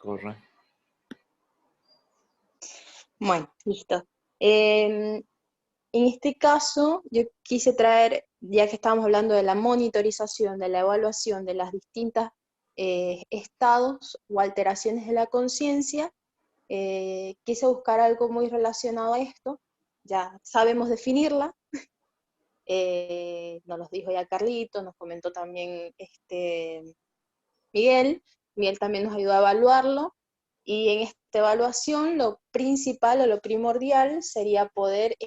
Corre. Bueno, listo. En este caso, yo quise traer, ya que estábamos hablando de la monitorización, de la evaluación de las distintas estados o alteraciones de la conciencia, quise buscar algo muy relacionado a esto. Ya sabemos definirla, nos los dijo ya Carlito, nos comentó también Miguel. Miguel también nos ayudó a evaluarlo, y en esta evaluación lo principal o lo primordial sería poder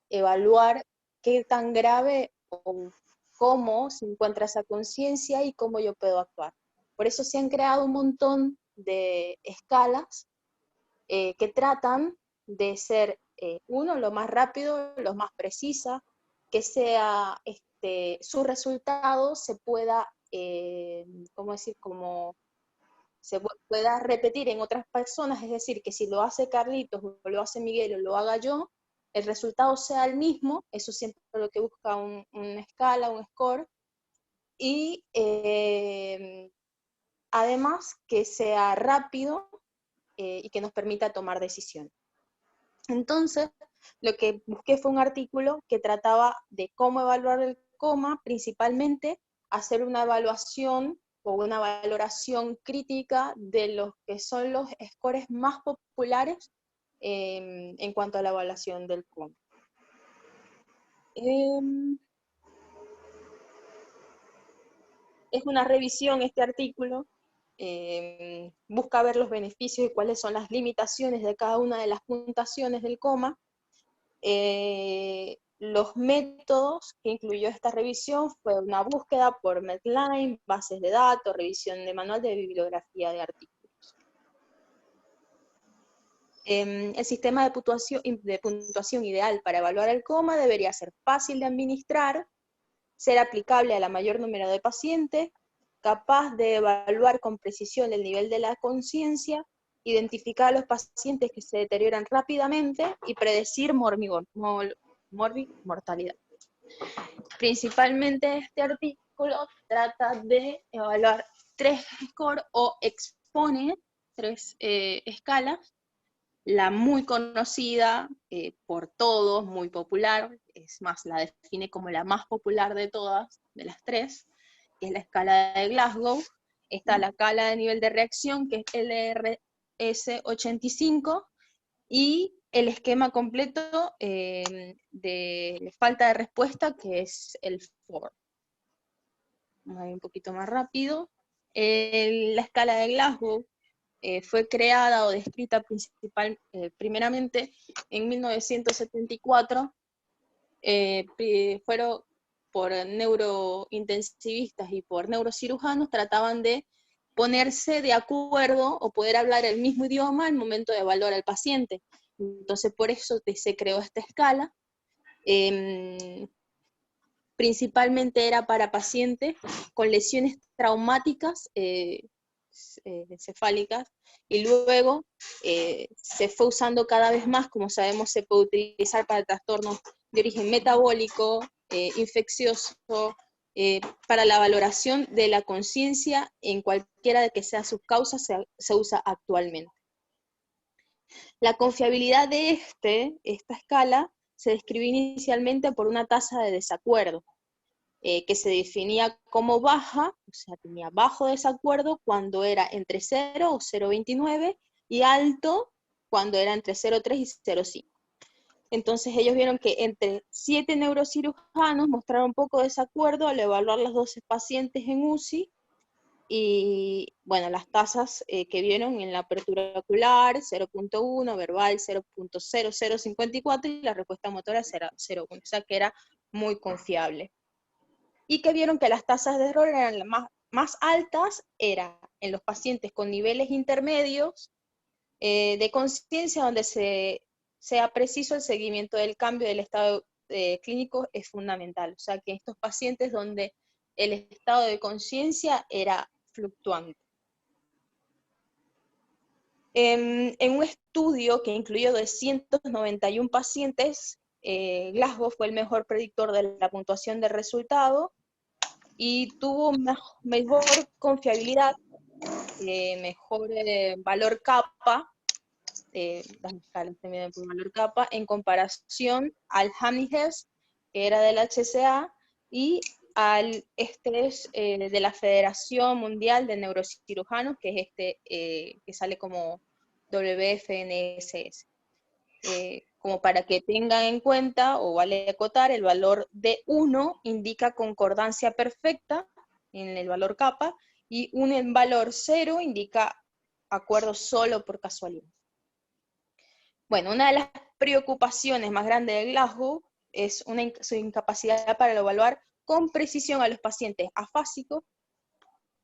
evaluar qué tan grave o cómo se encuentra esa conciencia y cómo yo puedo actuar. Por eso se han creado un montón de escalas que tratan de ser, uno, lo más rápido, lo más precisa, que sea su resultado se pueda, ¿cómo decir? Como se pueda repetir en otras personas, es decir, que si lo hace Carlitos, o lo hace Miguel, o lo haga yo, el resultado sea el mismo. Eso siempre es lo que busca una escala, un score, y además que sea rápido y que nos permita tomar decisiones. Entonces, lo que busqué fue un artículo que trataba de cómo evaluar el coma, principalmente hacer una evaluación o una valoración crítica de los que son los scores más populares en cuanto a la evaluación del coma. Es una revisión este artículo, busca ver los beneficios y cuáles son las limitaciones de cada una de las puntuaciones del coma. Los métodos que incluyó esta revisión fue una búsqueda por Medline, bases de datos, revisión de manual de bibliografía de artículos. El sistema de puntuación ideal para evaluar el coma debería ser fácil de administrar, ser aplicable a la mayor número de pacientes, capaz de evaluar con precisión el nivel de la conciencia, identificar a los pacientes que se deterioran rápidamente y predecir mortalidad. Principalmente este artículo trata de evaluar 3 scores o expone 3 escalas. La muy conocida por todos, muy popular, es más, la define como la más popular de todas, de las 3, que es la escala de Glasgow. Está la escala de nivel de reacción, que es LRS-85, y el esquema completo de falta de respuesta, que es el FOR. Vamos a ir un poquito más rápido. La escala de Glasgow fue creada o descrita primeramente en 1974, fueron por neurointensivistas y por neurocirujanos, trataban de ponerse de acuerdo o poder hablar el mismo idioma al momento de evaluar al paciente. Entonces por eso se creó esta escala. Principalmente era para pacientes con lesiones traumáticas encefálicas, y luego se fue usando cada vez más. Como sabemos, se puede utilizar para trastornos de origen metabólico, infeccioso, para la valoración de la conciencia en cualquiera de que sean sus causas, se usa actualmente. La confiabilidad de esta escala se describió inicialmente por una tasa de desacuerdo, que se definía como baja, o sea, tenía bajo desacuerdo cuando era entre 0 o 0,29, y alto cuando era entre 0,3 y 0,5. Entonces ellos vieron que entre 7 neurocirujanos mostraron poco desacuerdo al evaluar los 12 pacientes en UCI, y bueno, las tasas que vieron en la apertura ocular, 0,1, verbal 0,0054, y la respuesta motora 0,1, o sea que era muy confiable. Y que vieron que las tasas de error eran las más altas, era en los pacientes con niveles intermedios de conciencia, donde sea preciso el seguimiento del cambio del estado clínico es fundamental. O sea que estos pacientes donde el estado de conciencia era fluctuante. En un estudio que incluyó 291 pacientes, Glasgow fue el mejor predictor de la puntuación del resultado, y tuvo mejor confiabilidad mejor valor kappa, las escalas se miden por valor kappa, en comparación al Hamney-Hess, que era del HCA, y al estrés de la Federación Mundial de Neurocirujanos, que es que sale como WFNSS. Como para que tengan en cuenta, o vale acotar, el valor de 1 indica concordancia perfecta en el valor kappa, y un valor 0 indica acuerdo solo por casualidad. Bueno, una de las preocupaciones más grandes de Glasgow es su incapacidad para evaluar con precisión a los pacientes afásicos,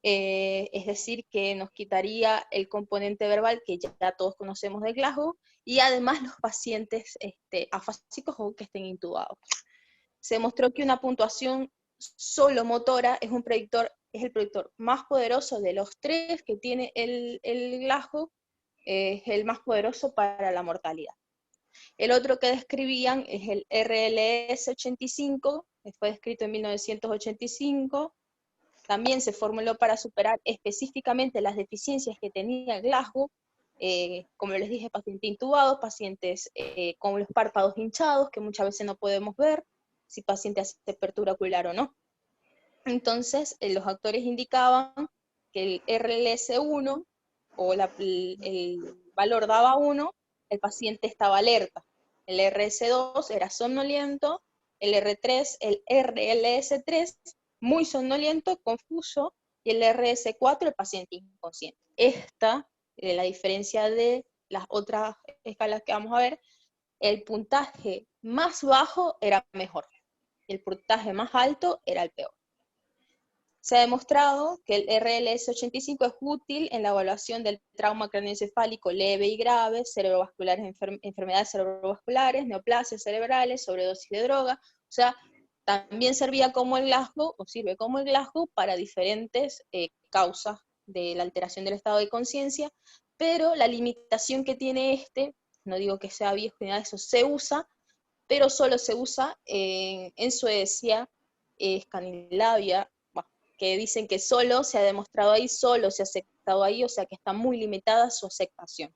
es decir, que nos quitaría el componente verbal que ya todos conocemos de Glasgow, y además los pacientes afásicos o que estén intubados. Se mostró que una puntuación solo motora es el predictor más poderoso de los 3 que tiene el Glasgow, es el más poderoso para la mortalidad. El otro que describían es el RLS-85, que fue descrito en 1985, también se formuló para superar específicamente las deficiencias que tenía Glasgow, como les dije, pacientes intubados, pacientes con los párpados hinchados, que muchas veces no podemos ver si paciente hace apertura ocular o no. Entonces, los autores indicaban que el RLS1, o el valor daba 1, el paciente estaba alerta. El RS2 era somnoliento, el RLS3 muy somnoliento, confuso, y el RS4 el paciente inconsciente. Esta, la diferencia de las otras escalas que vamos a ver, el puntaje más bajo era mejor, el puntaje más alto era el peor. Se ha demostrado que el RLS-85 es útil en la evaluación del trauma craneoencefálico leve y grave, cerebrovasculares, enfermedades cerebrovasculares, neoplasias cerebrales, sobredosis de droga. O sea, también servía como el Glasgow, o sirve como el Glasgow, para diferentes causas de la alteración del estado de conciencia, pero la limitación que tiene no digo que sea viejo ni nada de eso, se usa, pero solo se usa en Suecia, Escandinavia, que dicen que solo se ha demostrado ahí, solo se ha aceptado ahí, o sea que está muy limitada su aceptación.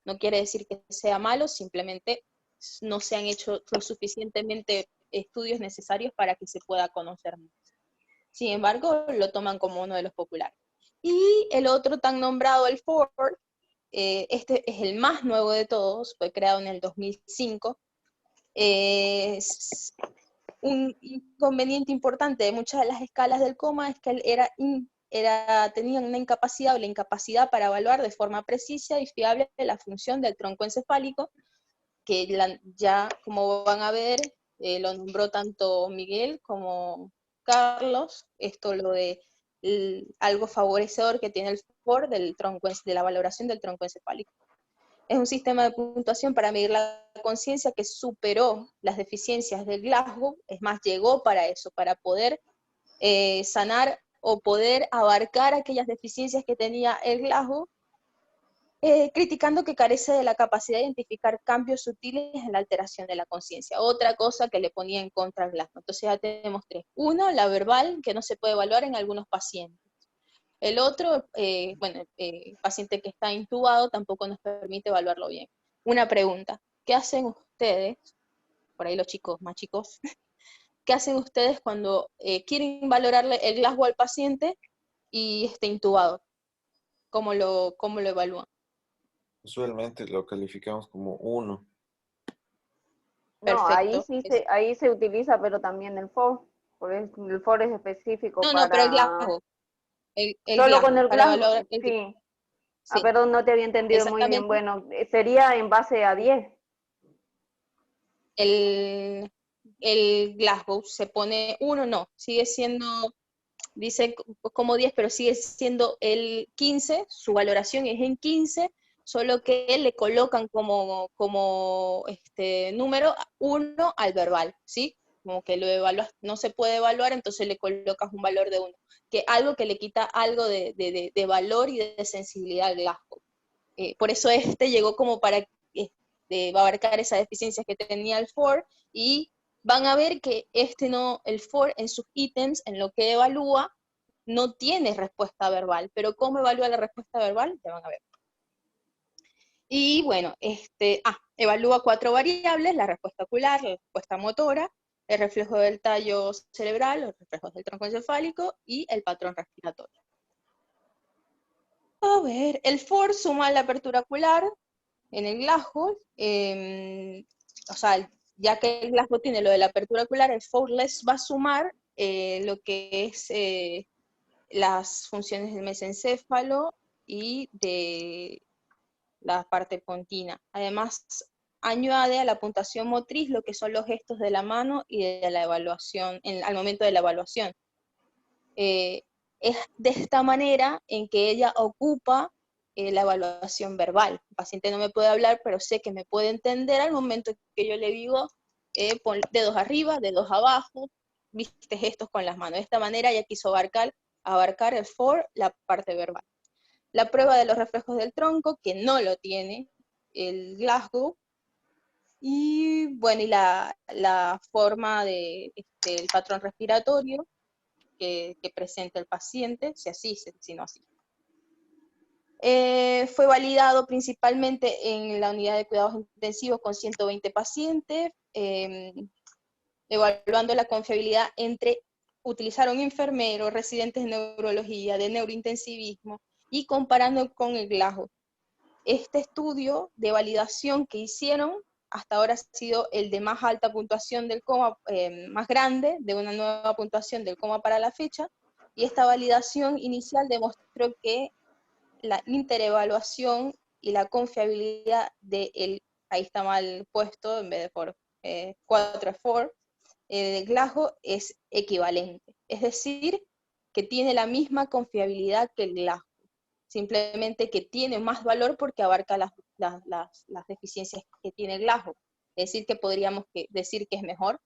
No quiere decir que sea malo, simplemente no se han hecho lo suficientemente estudios necesarios para que se pueda conocer más. Sin embargo, lo toman como uno de los populares. Y el otro tan nombrado, el Ford, este es el más nuevo de todos, fue creado en el 2005, un inconveniente importante de muchas de las escalas del coma es que él tenían una incapacidad o la incapacidad para evaluar de forma precisa y fiable la función del tronco encefálico, que ya como van a ver, lo nombró tanto Miguel como Carlos, lo de algo favorecedor que tiene el FOR de la valoración del tronco encefálico. Es un sistema de puntuación para medir la conciencia que superó las deficiencias del Glasgow, es más, llegó para eso, para poder sanar o poder abarcar aquellas deficiencias que tenía el Glasgow, criticando que carece de la capacidad de identificar cambios sutiles en la alteración de la conciencia. Otra cosa que le ponía en contra al Glasgow. Entonces ya tenemos 3. Uno, la verbal, que no se puede evaluar en algunos pacientes. El otro, paciente que está intubado tampoco nos permite evaluarlo bien. Una pregunta, ¿qué hacen ustedes, por ahí los chicos más chicos, qué hacen ustedes cuando quieren valorarle el Glasgow al paciente y está intubado? ¿Cómo lo evalúan? Usualmente lo calificamos como 1. No, Perfecto. ahí se utiliza, pero también el FOR, porque el FOR es específico No, pero el para... Glasgow. El Solo Glasgow, con el para Glasgow, evaluar sí. Ah, sí, perdón, no te había entendido muy bien. exactamente. Bueno, sería en base a 10. El Glasgow se pone 1, no, sigue siendo, dice como 10, pero sigue siendo el 15, su valoración es en 15, solo que le colocan como número 1 al verbal, ¿sí? Como que lo evalúas, no se puede evaluar, entonces le colocas un valor de 1, que algo que le quita algo de valor y de sensibilidad al Glasgow. Por eso llegó como para abarcar esas deficiencias que tenía el FOR, y van a ver que el FOR en sus ítems, en lo que evalúa, no tiene respuesta verbal, pero ¿cómo evalúa la respuesta verbal? Ya van a ver. Y bueno, evalúa 4 variables: la respuesta ocular, la respuesta motora, el reflejo del tallo cerebral, los reflejos del tronco encefálico y el patrón respiratorio. A ver, el FOR suma la apertura ocular en el Glasgow, o sea, ya que el Glasgow tiene lo de la apertura ocular, el FOR les va a sumar lo que es las funciones del mesencéfalo y de la parte pontina. Además, añade a la puntuación motriz lo que son los gestos de la mano y de la evaluación, al momento de la evaluación. Es de esta manera en que ella ocupa la evaluación verbal. El paciente no me puede hablar, pero sé que me puede entender al momento que yo le digo, pon dedos arriba, dedos abajo, viste gestos con las manos. De esta manera ella quiso abarcar el FOR, la parte verbal. La prueba de los reflejos del tronco, que no lo tiene el Glasgow, y bueno, y la forma del patrón respiratorio que presenta el paciente, si así, si no así. Fue validado principalmente en la unidad de cuidados intensivos con 120 pacientes, evaluando la confiabilidad utilizaron enfermeros, residentes de neurología, de neurointensivismo, y comparando con el Glasgow. Este estudio de validación que hicieron hasta ahora ha sido el de más alta puntuación del coma, más grande, de una nueva puntuación del coma para la fecha, y esta validación inicial demostró que la interevaluación y la confiabilidad ahí está mal puesto, en vez de por 4-4, de Glasgow es equivalente. Es decir, que tiene la misma confiabilidad que el Glasgow, simplemente que tiene más valor porque abarca las deficiencias que tiene el Glasgow. Es decir, que podríamos decir que es mejor.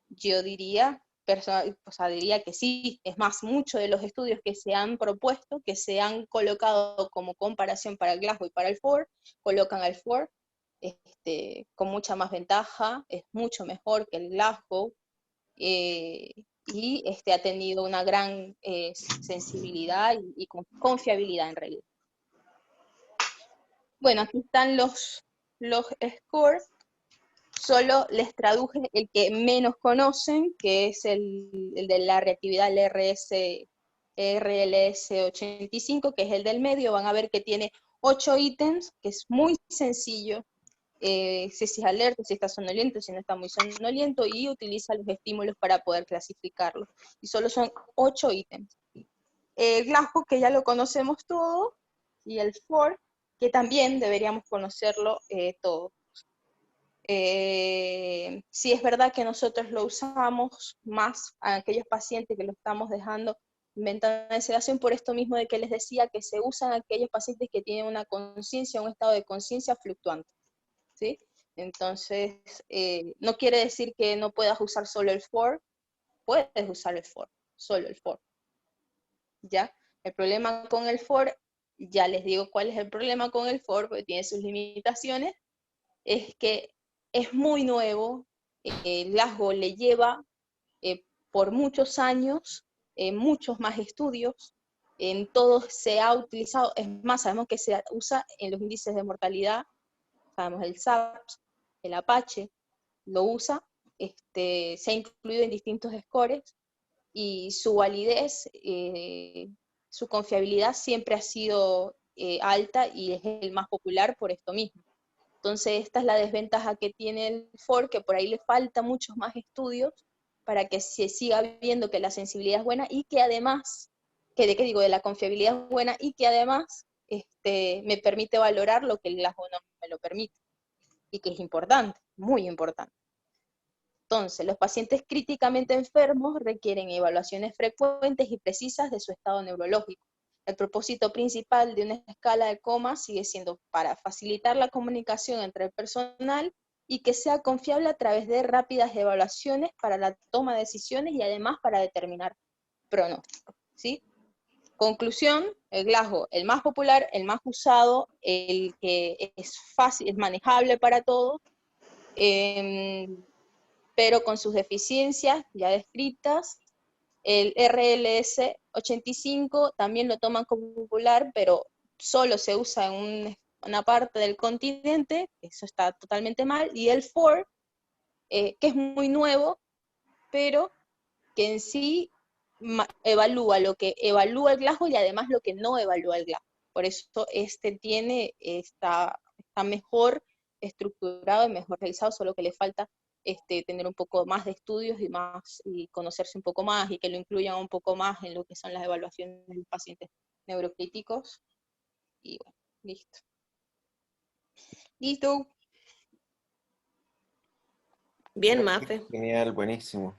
Yo diría, diría que sí. Es más, muchos de los estudios que se han propuesto, que se han colocado como comparación para el Glasgow y para el FOR, colocan al FOR con mucha más ventaja, es mucho mejor que el Glasgow, y ha tenido una gran sensibilidad y confiabilidad en realidad. Bueno, aquí están los scores. Solo les traduje el que menos conocen, que es el de la reactividad, el RLS85, que es el del medio. Van a ver que tiene 8 ítems, que es muy sencillo. Si es alerta, si está sonoliento, si no está muy sonoliento, y utiliza los estímulos para poder clasificarlo. Y solo son 8 ítems. El Glasgow, que ya lo conocemos todo, y el FOR, que también deberíamos conocerlo todo. Sí es verdad que nosotros lo usamos más a aquellos pacientes que lo estamos dejando en ventana de sedación, por esto mismo de que les decía que se usan aquellos pacientes que tienen una conciencia, un estado de conciencia fluctuante, ¿sí? Entonces, no quiere decir que no puedas usar solo el FOR, puedes usar el FOR, solo el FOR, ¿ya? El problema con el FOR, ya les digo cuál es el problema con el FOR, porque tiene sus limitaciones, es que es muy nuevo, Glasgow le lleva por muchos años, muchos más estudios, en todos se ha utilizado, es más, sabemos que se usa en los índices de mortalidad, sabemos el SAPS, el Apache, lo usa, se ha incluido en distintos scores, y su validez, su confiabilidad siempre ha sido alta y es el más popular por esto mismo. Entonces esta es la desventaja que tiene el FOR, que por ahí le falta muchos más estudios para que se siga viendo que la sensibilidad es buena y que además, de la confiabilidad es buena y que además me permite valorar lo que el Glasgow no me lo permite, y que es importante, muy importante. Entonces, los pacientes críticamente enfermos requieren evaluaciones frecuentes y precisas de su estado neurológico. El propósito principal de una escala de coma sigue siendo para facilitar la comunicación entre el personal y que sea confiable a través de rápidas evaluaciones para la toma de decisiones y además para determinar pronósticos, ¿sí? Conclusión, el Glasgow, el más popular, el más usado, el que es fácil, es manejable para todos, pero con sus deficiencias ya descritas, El RLS 85 también lo toman como popular, pero solo se usa en una parte del continente, eso está totalmente mal, y el 4, que es muy nuevo, pero que en sí evalúa lo que evalúa el Glasgow y además lo que no evalúa el Glasgow. Por eso está mejor estructurado y mejor realizado, solo que le falta tener un poco más de estudios y conocerse un poco más y que lo incluyan un poco más en lo que son las evaluaciones de los pacientes neurocríticos. Y bueno, listo. Listo. Bien, Mafe. Genial, buenísimo.